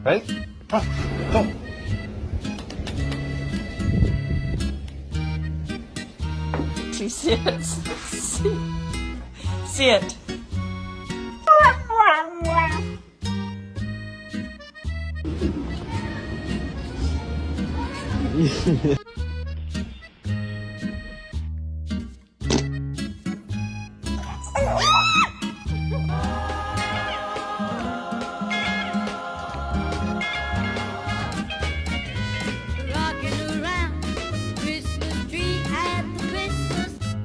Ready? Come on, go. Do you see it? See it.